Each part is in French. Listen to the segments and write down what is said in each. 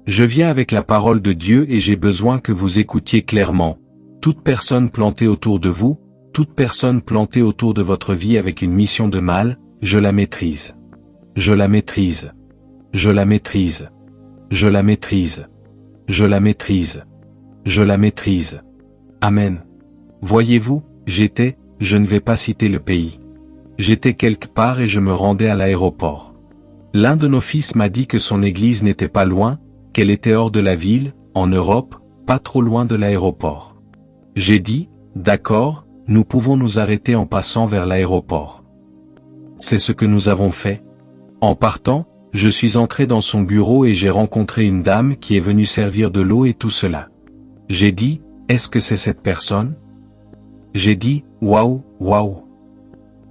Je viens avec la parole de Dieu et j'ai besoin que vous écoutiez clairement. Toute personne plantée autour de vous, toute personne plantée autour de votre vie avec une mission de mal, je la maîtrise. Je la maîtrise. Je la maîtrise. Je la maîtrise. Je la maîtrise. Je la maîtrise. Amen. Voyez-vous, je ne vais pas citer le pays. J'étais quelque part et je me rendais à l'aéroport. L'un de nos fils m'a dit que son église n'était pas loin, qu'elle était hors de la ville, en Europe, pas trop loin de l'aéroport. J'ai dit, d'accord, nous pouvons nous arrêter en passant vers l'aéroport. C'est ce que nous avons fait. En partant, je suis entré dans son bureau et j'ai rencontré une dame qui est venue servir de l'eau et tout cela. J'ai dit, est-ce que c'est cette personne? J'ai dit, waouh, waouh.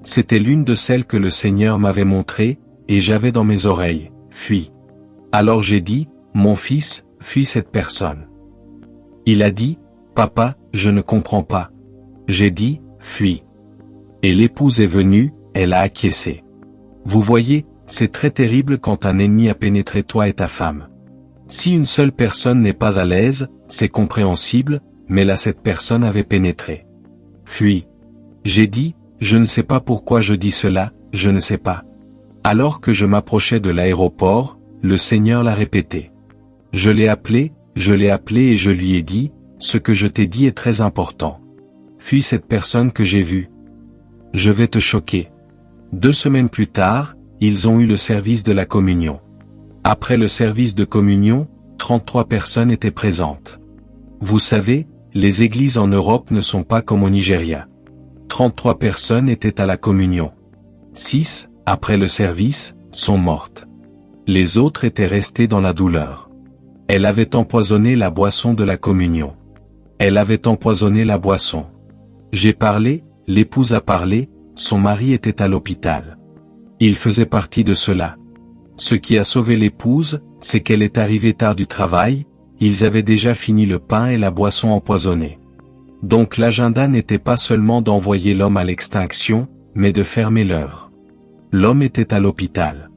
C'était l'une de celles que le Seigneur m'avait montrées, et j'avais dans mes oreilles, fuis. Alors j'ai dit, mon fils, fuis cette personne. Il a dit, papa, je ne comprends pas. J'ai dit, fuis. Et l'épouse est venue, elle a acquiescé. Vous voyez, c'est très terrible quand un ennemi a pénétré toi et ta femme. Si une seule personne n'est pas à l'aise, c'est compréhensible, mais là cette personne avait pénétré. Fuis. J'ai dit, je ne sais pas pourquoi je dis cela, je ne sais pas. Alors que je m'approchais de l'aéroport, le Seigneur l'a répété. Je l'ai appelé et je lui ai dit, ce que je t'ai dit est très important. Fuis cette personne que j'ai vue. Je vais te choquer. 2 semaines plus tard, ils ont eu le service de la communion. Après le service de communion, 33 personnes étaient présentes. Vous savez, les églises en Europe ne sont pas comme au Nigeria. 33 personnes étaient à la communion. 6, après le service, sont mortes. Les autres étaient restées dans la douleur. Elle avait empoisonné la boisson de la communion. Elle avait empoisonné la boisson. J'ai parlé, l'épouse a parlé, son mari était à l'hôpital. Il faisait partie de cela. Ce qui a sauvé l'épouse, c'est qu'elle est arrivée tard du travail, ils avaient déjà fini le pain et la boisson empoisonnée. Donc l'agenda n'était pas seulement d'envoyer l'homme à l'extinction, mais de fermer l'heure. L'homme était à l'hôpital.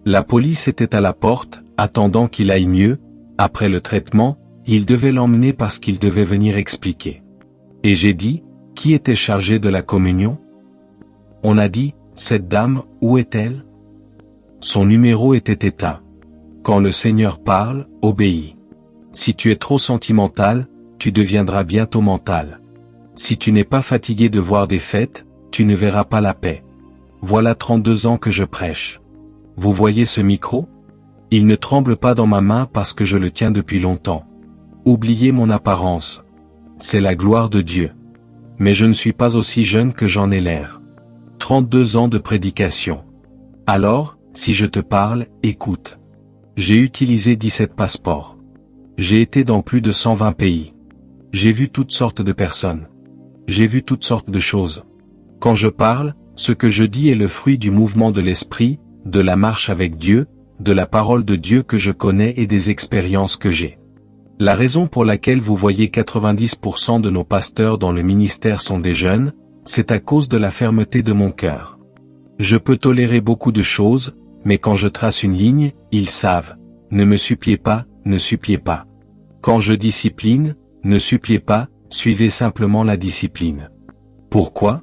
La police était à la porte, attendant qu'il aille mieux. Après le traitement, il devait l'emmener parce qu'il devait venir expliquer. Et j'ai dit, qui était chargé de la communion? On a dit, cette dame, où est-elle? Son numéro était éteint. Quand le Seigneur parle, obéis. Si tu es trop sentimental, tu deviendras bientôt mental. Si tu n'es pas fatigué de voir des fêtes, tu ne verras pas la paix. Voilà 32 ans que je prêche. Vous voyez ce micro? Il ne tremble pas dans ma main parce que je le tiens depuis longtemps. Oubliez mon apparence. C'est la gloire de Dieu. Mais je ne suis pas aussi jeune que j'en ai l'air. 32 ans de prédication. Alors, si je te parle, écoute. J'ai utilisé 17 passeports. J'ai été dans plus de 120 pays. J'ai vu toutes sortes de personnes. J'ai vu toutes sortes de choses. Quand je parle, ce que je dis est le fruit du mouvement de l'esprit, de la marche avec Dieu, de la parole de Dieu que je connais et des expériences que j'ai. La raison pour laquelle vous voyez 90% de nos pasteurs dans le ministère sont des jeunes, c'est à cause de la fermeté de mon cœur. Je peux tolérer beaucoup de choses, mais quand je trace une ligne, ils savent. Ne me suppliez pas, ne suppliez pas. Quand je discipline, ne suppliez pas, suivez simplement la discipline. Pourquoi?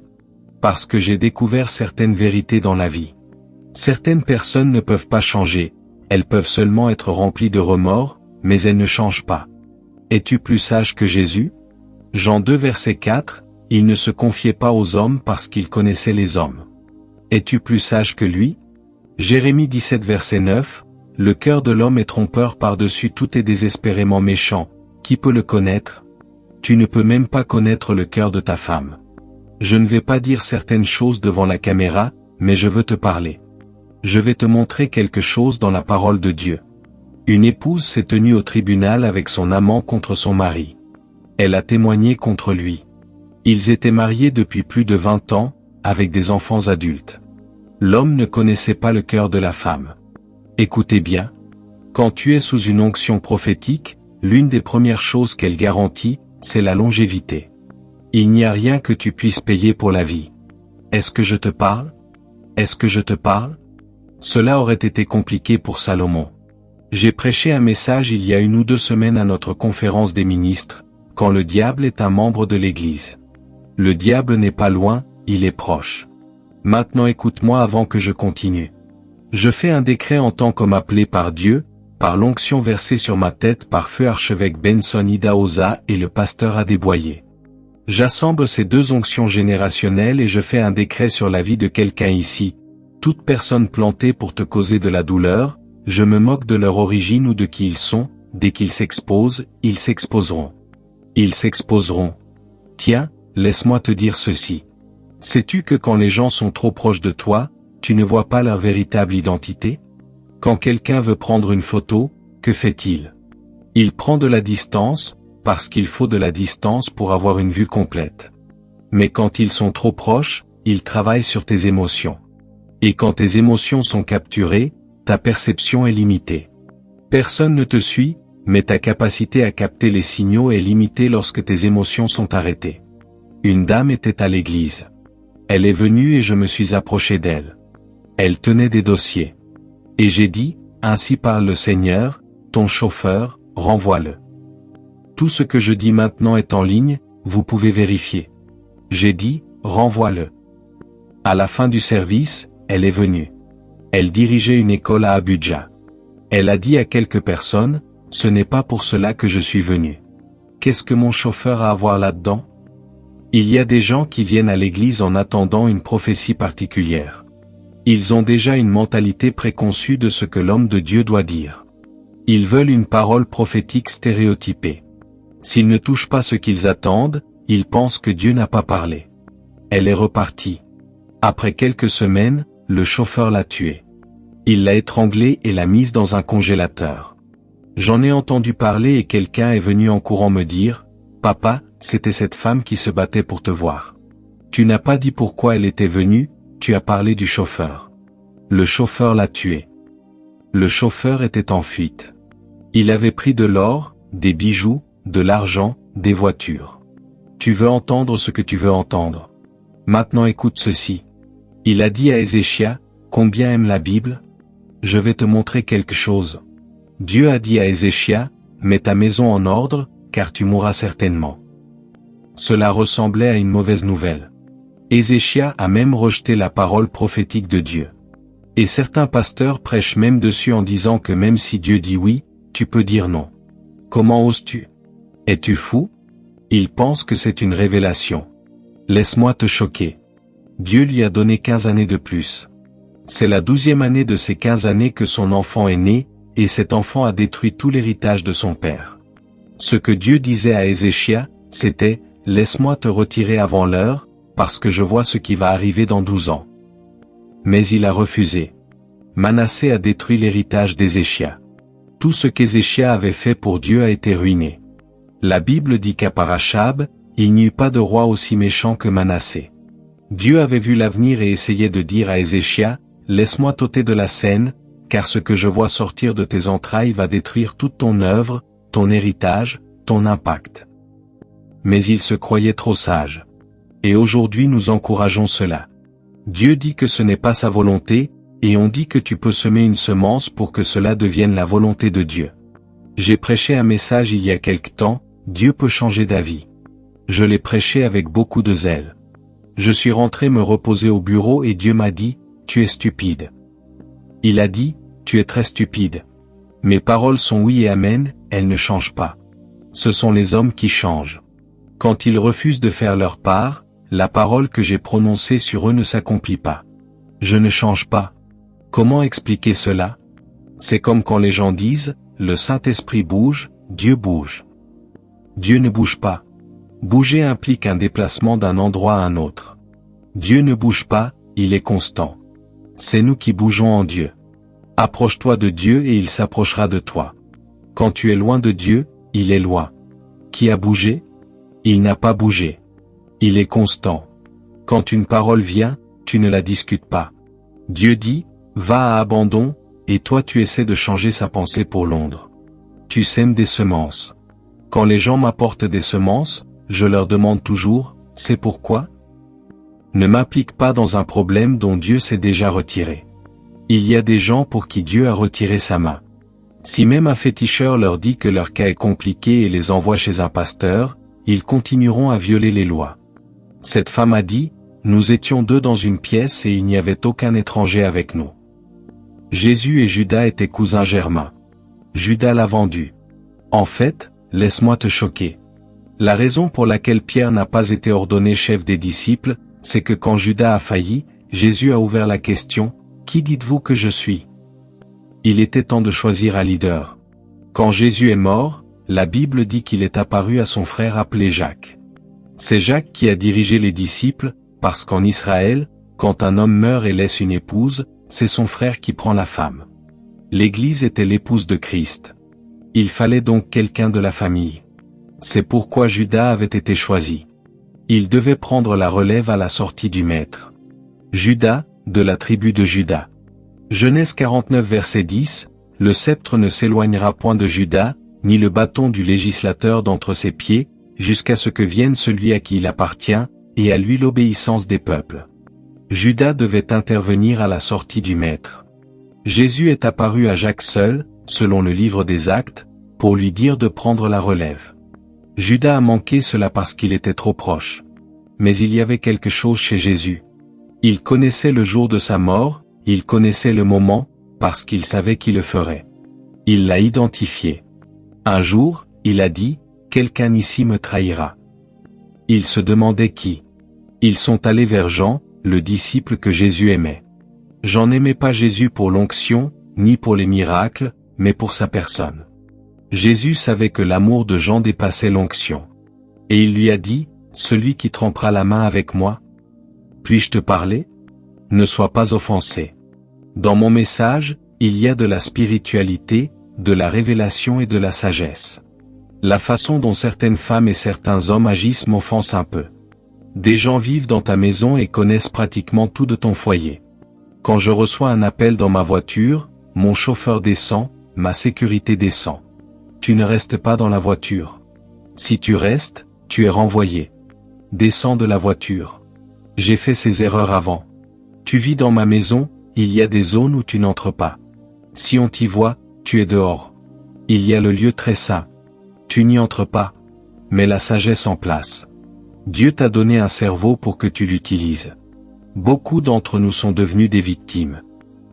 Parce que j'ai découvert certaines vérités dans la vie. Certaines personnes ne peuvent pas changer, elles peuvent seulement être remplies de remords, mais elles ne changent pas. Es-tu plus sage que Jésus? Jean 2 verset 4, il ne se confiait pas aux hommes parce qu'il connaissait les hommes. Es-tu plus sage que lui? Jérémie 17 verset 9, le cœur de l'homme est trompeur par-dessus tout et désespérément méchant, qui peut le connaître? Tu ne peux même pas connaître le cœur de ta femme. Je ne vais pas dire certaines choses devant la caméra, mais je veux te parler. Je vais te montrer quelque chose dans la parole de Dieu. Une épouse s'est tenue au tribunal avec son amant contre son mari. Elle a témoigné contre lui. Ils étaient mariés depuis plus de 20 ans, avec des enfants adultes. L'homme ne connaissait pas le cœur de la femme. Écoutez bien. Quand tu es sous une onction prophétique, l'une des premières choses qu'elle garantit, c'est la longévité. Il n'y a rien que tu puisses payer pour la vie. Est-ce que je te parle? Est-ce que je te parle? Cela aurait été compliqué pour Salomon. J'ai prêché un message il y a 1 ou 2 semaines à notre conférence des ministres, quand le diable est un membre de l'Église. Le diable n'est pas loin, il est proche. Maintenant écoute-moi avant que je continue. Je fais un décret en tant qu'homme appelé par Dieu, par l'onction versée sur ma tête par feu archevêque Benson Idahosa et le pasteur Adeboye. J'assemble ces 2 onctions générationnelles et je fais un décret sur la vie de quelqu'un ici. Toute personne plantée pour te causer de la douleur, je me moque de leur origine ou de qui ils sont, dès qu'ils s'exposent, ils s'exposeront. Ils s'exposeront. Tiens, laisse-moi te dire ceci. Sais-tu que quand les gens sont trop proches de toi, tu ne vois pas leur véritable identité? Quand quelqu'un veut prendre une photo, que fait-il? Il prend de la distance, parce qu'il faut de la distance pour avoir une vue complète. Mais quand ils sont trop proches, ils travaillent sur tes émotions. Et quand tes émotions sont capturées, ta perception est limitée. Personne ne te suit, mais ta capacité à capter les signaux est limitée lorsque tes émotions sont arrêtées. Une dame était à l'église. Elle est venue et je me suis approché d'elle. Elle tenait des dossiers. Et j'ai dit, ainsi parle le Seigneur, ton chauffeur, renvoie-le. Tout ce que je dis maintenant est en ligne, vous pouvez vérifier. J'ai dit, renvoie-le. À la fin du service, elle est venue. Elle dirigeait une école à Abuja. Elle a dit à quelques personnes, ce n'est pas pour cela que je suis venu. Qu'est-ce que mon chauffeur a à voir là-dedans? Il y a des gens qui viennent à l'église en attendant une prophétie particulière. Ils ont déjà une mentalité préconçue de ce que l'homme de Dieu doit dire. Ils veulent une parole prophétique stéréotypée. S'ils ne touchent pas ce qu'ils attendent, ils pensent que Dieu n'a pas parlé. Elle est repartie. Après quelques semaines, le chauffeur l'a tuée. Il l'a étranglée et l'a mise dans un congélateur. J'en ai entendu parler et quelqu'un est venu en courant me dire, « Papa, c'était cette femme qui se battait pour te voir. Tu n'as pas dit pourquoi elle était venue, tu as parlé du chauffeur. Le chauffeur l'a tuée. » Le chauffeur était en fuite. Il avait pris de l'or, des bijoux, de l'argent, des voitures. Tu veux entendre ce que tu veux entendre. Maintenant écoute ceci. Il a dit à Ézéchias, combien aime la Bible? Je vais te montrer quelque chose. Dieu a dit à Ézéchias, mets ta maison en ordre, car tu mourras certainement. Cela ressemblait à une mauvaise nouvelle. Ézéchias a même rejeté la parole prophétique de Dieu. Et certains pasteurs prêchent même dessus en disant que même si Dieu dit oui, tu peux dire non. Comment oses-tu? Es-tu fou? Ils pensent que c'est une révélation. Laisse-moi te choquer. Dieu lui a donné 15 années de plus. C'est la 12e année de ces 15 années que son enfant est né, et cet enfant a détruit tout l'héritage de son père. Ce que Dieu disait à Ézéchias, c'était, laisse-moi te retirer avant l'heure, parce que je vois ce qui va arriver dans 12 ans. Mais il a refusé. Manassé a détruit l'héritage d'Ézéchias. Tout ce qu'Ézéchias avait fait pour Dieu a été ruiné. La Bible dit qu'à Parachab, il n'y eut pas de roi aussi méchant que Manassé. Dieu avait vu l'avenir et essayait de dire à Ézéchias, laisse-moi t'ôter de la scène, car ce que je vois sortir de tes entrailles va détruire toute ton œuvre, ton héritage, ton impact. Mais il se croyait trop sage. Et aujourd'hui nous encourageons cela. Dieu dit que ce n'est pas sa volonté, et on dit que tu peux semer une semence pour que cela devienne la volonté de Dieu. J'ai prêché un message il y a quelque temps, Dieu peut changer d'avis. Je l'ai prêché avec beaucoup de zèle. Je suis rentré me reposer au bureau et Dieu m'a dit, tu es stupide. Il a dit, tu es très stupide. Mes paroles sont oui et amen, elles ne changent pas. Ce sont les hommes qui changent. Quand ils refusent de faire leur part, la parole que j'ai prononcée sur eux ne s'accomplit pas. Je ne change pas. Comment expliquer cela? C'est comme quand les gens disent, le Saint-Esprit bouge, Dieu bouge. Dieu ne bouge pas. Bouger implique un déplacement d'un endroit à un autre. Dieu ne bouge pas, il est constant. C'est nous qui bougeons en Dieu. Approche-toi de Dieu et il s'approchera de toi. Quand tu es loin de Dieu, il est loin. Qui a bougé? Il n'a pas bougé. Il est constant. Quand une parole vient, tu ne la discutes pas. Dieu dit, va à Abandon, et toi tu essaies de changer sa pensée pour Londres. Tu sèmes des semences. Quand les gens m'apportent des semences, je leur demande toujours, c'est pourquoi? Ne m'implique pas dans un problème dont Dieu s'est déjà retiré. Il y a des gens pour qui Dieu a retiré sa main. Si même un féticheur leur dit que leur cas est compliqué et les envoie chez un pasteur, ils continueront à violer les lois. Cette femme a dit, nous étions 2 dans une pièce et il n'y avait aucun étranger avec nous. Jésus et Judas étaient cousins germains. Judas l'a vendu. En fait, laisse-moi te choquer. La raison pour laquelle Pierre n'a pas été ordonné chef des disciples, c'est que quand Judas a failli, Jésus a ouvert la question, « Qui dites-vous que je suis ?» Il était temps de choisir un leader. Quand Jésus est mort, la Bible dit qu'il est apparu à son frère appelé Jacques. C'est Jacques qui a dirigé les disciples, parce qu'en Israël, quand un homme meurt et laisse une épouse, c'est son frère qui prend la femme. L'Église était l'épouse de Christ. Il fallait donc quelqu'un de la famille. C'est pourquoi Judas avait été choisi. Il devait prendre la relève à la sortie du Maître. Judas, de la tribu de Juda. Genèse 49 verset 10, le sceptre ne s'éloignera point de Juda, ni le bâton du législateur d'entre ses pieds, jusqu'à ce que vienne celui à qui il appartient, et à lui l'obéissance des peuples. Judas devait intervenir à la sortie du Maître. Jésus est apparu à Jacques seul, selon le livre des Actes, pour lui dire de prendre la relève. Judas a manqué cela parce qu'il était trop proche. Mais il y avait quelque chose chez Jésus. Il connaissait le jour de sa mort, il connaissait le moment, parce qu'il savait qui le ferait. Il l'a identifié. Un jour, il a dit, « Quelqu'un ici me trahira. » Il se demandait qui. Ils sont allés vers Jean, le disciple que Jésus aimait. Jean n'aimait pas Jésus pour l'onction, ni pour les miracles, mais pour sa personne. Jésus savait que l'amour de Jean dépassait l'onction. Et il lui a dit, « Celui qui trempera la main avec moi. Puis-je te parler ? Ne sois pas offensé. Dans mon message, il y a de la spiritualité, de la révélation et de la sagesse. La façon dont certaines femmes et certains hommes agissent m'offense un peu. Des gens vivent dans ta maison et connaissent pratiquement tout de ton foyer. Quand je reçois un appel dans ma voiture, mon chauffeur descend, ma sécurité descend. Tu ne restes pas dans la voiture. Si tu restes, tu es renvoyé. Descends de la voiture. J'ai fait ces erreurs avant. Tu vis dans ma maison, il y a des zones où tu n'entres pas. Si on t'y voit, tu es dehors. Il y a le lieu très saint. Tu n'y entres pas. Mets la sagesse en place. Dieu t'a donné un cerveau pour que tu l'utilises. Beaucoup d'entre nous sont devenus des victimes.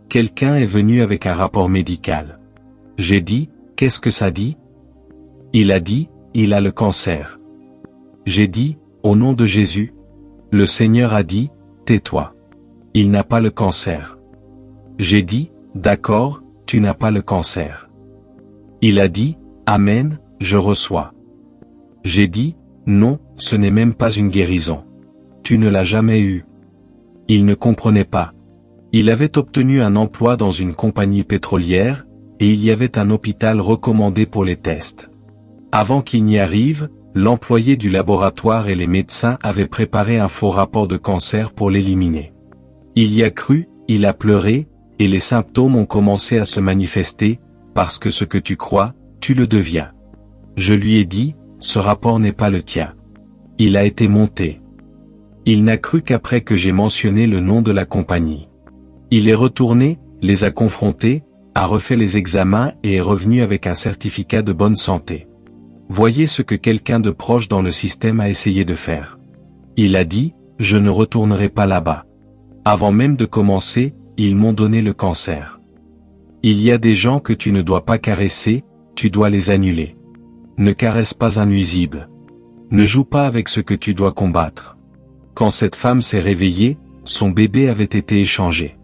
Quelqu'un est venu avec un rapport médical. J'ai dit, qu'est-ce que ça dit ? Il a dit, il a le cancer. J'ai dit, au nom de Jésus. Le Seigneur a dit, tais-toi. Il n'a pas le cancer. J'ai dit, d'accord, tu n'as pas le cancer. Il a dit, amen, je reçois. J'ai dit, non, ce n'est même pas une guérison. Tu ne l'as jamais eu. Il ne comprenait pas. Il avait obtenu un emploi dans une compagnie pétrolière, et il y avait un hôpital recommandé pour les tests. Avant qu'il n'y arrive, l'employé du laboratoire et les médecins avaient préparé un faux rapport de cancer pour l'éliminer. Il y a cru, il a pleuré, et les symptômes ont commencé à se manifester, parce que ce que tu crois, tu le deviens. Je lui ai dit, ce rapport n'est pas le tien. Il a été monté. Il n'a cru qu'après que j'ai mentionné le nom de la compagnie. Il est retourné, les a confrontés, a refait les examens et est revenu avec un certificat de bonne santé. Voyez ce que quelqu'un de proche dans le système a essayé de faire. Il a dit, je ne retournerai pas là-bas. Avant même de commencer, ils m'ont donné le cancer. Il y a des gens que tu ne dois pas caresser, tu dois les annuler. Ne caresse pas un nuisible. Ne joue pas avec ce que tu dois combattre. Quand cette femme s'est réveillée, son bébé avait été échangé.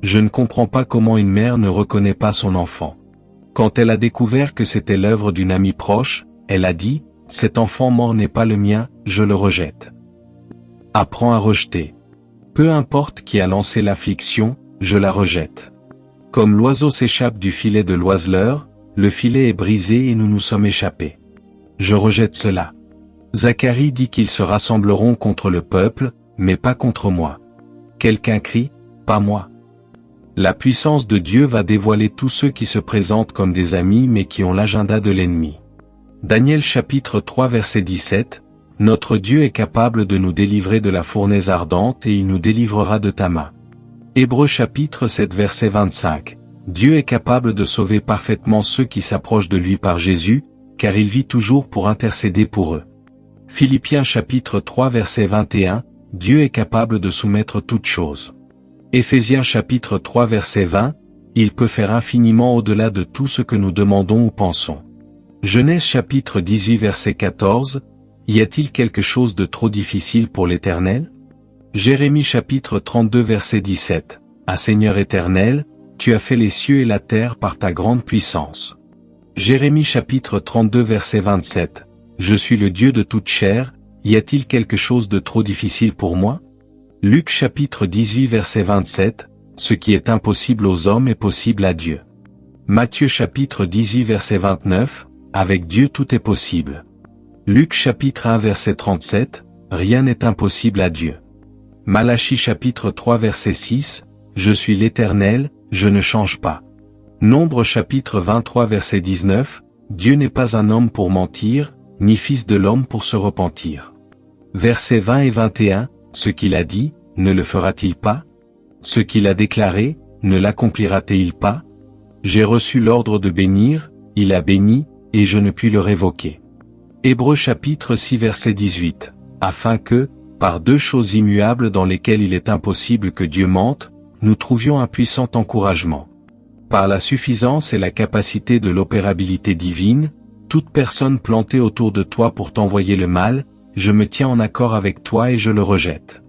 Je ne comprends pas comment une mère ne reconnaît pas son enfant. Quand elle a découvert que c'était l'œuvre d'une amie proche, elle a dit, « Cet enfant mort n'est pas le mien, je le rejette. » Apprends à rejeter. Peu importe qui a lancé l'affliction, je la rejette. Comme l'oiseau s'échappe du filet de l'oiseleur, le filet est brisé et nous nous sommes échappés. Je rejette cela. Zacharie dit qu'ils se rassembleront contre le peuple, mais pas contre moi. Quelqu'un crie, pas moi. La puissance de Dieu va dévoiler tous ceux qui se présentent comme des amis mais qui ont l'agenda de l'ennemi. Daniel chapitre 3 verset 17, notre Dieu est capable de nous délivrer de la fournaise ardente et il nous délivrera de ta main. Hébreux chapitre 7 verset 25, Dieu est capable de sauver parfaitement ceux qui s'approchent de lui par Jésus, car il vit toujours pour intercéder pour eux. Philippiens chapitre 3 verset 21, Dieu est capable de soumettre toutes choses. Éphésiens chapitre 3 verset 20, il peut faire infiniment au-delà de tout ce que nous demandons ou pensons. Genèse chapitre 18 verset 14, y a-t-il quelque chose de trop difficile pour l'Éternel? Jérémie chapitre 32 verset 17, Ah Seigneur éternel, tu as fait les cieux et la terre par ta grande puissance. Jérémie chapitre 32 verset 27, Je suis le Dieu de toute chair, y a-t-il quelque chose de trop difficile pour moi? Luc chapitre 18 verset 27, Ce qui est impossible aux hommes est possible à Dieu. Matthieu chapitre 18 verset 29, Avec Dieu tout est possible. Luc chapitre 1 verset 37, Rien n'est impossible à Dieu. Malachie chapitre 3 verset 6, Je suis l'Éternel, je ne change pas. Nombre chapitre 23 verset 19, Dieu n'est pas un homme pour mentir, ni fils de l'homme pour se repentir. Versets 20 et 21, Ce qu'il a dit, ne le fera-t-il pas? Ce qu'il a déclaré, ne l'accomplira-t-il pas? J'ai reçu l'ordre de bénir, il a béni, et je ne puis le révoquer. Hébreux chapitre 6 verset 18, Afin que, par deux choses immuables dans lesquelles il est impossible que Dieu mente, nous trouvions un puissant encouragement. Par la suffisance et la capacité de l'opérabilité divine, toute personne plantée autour de toi pour t'envoyer le mal, je me tiens en accord avec toi et je le rejette.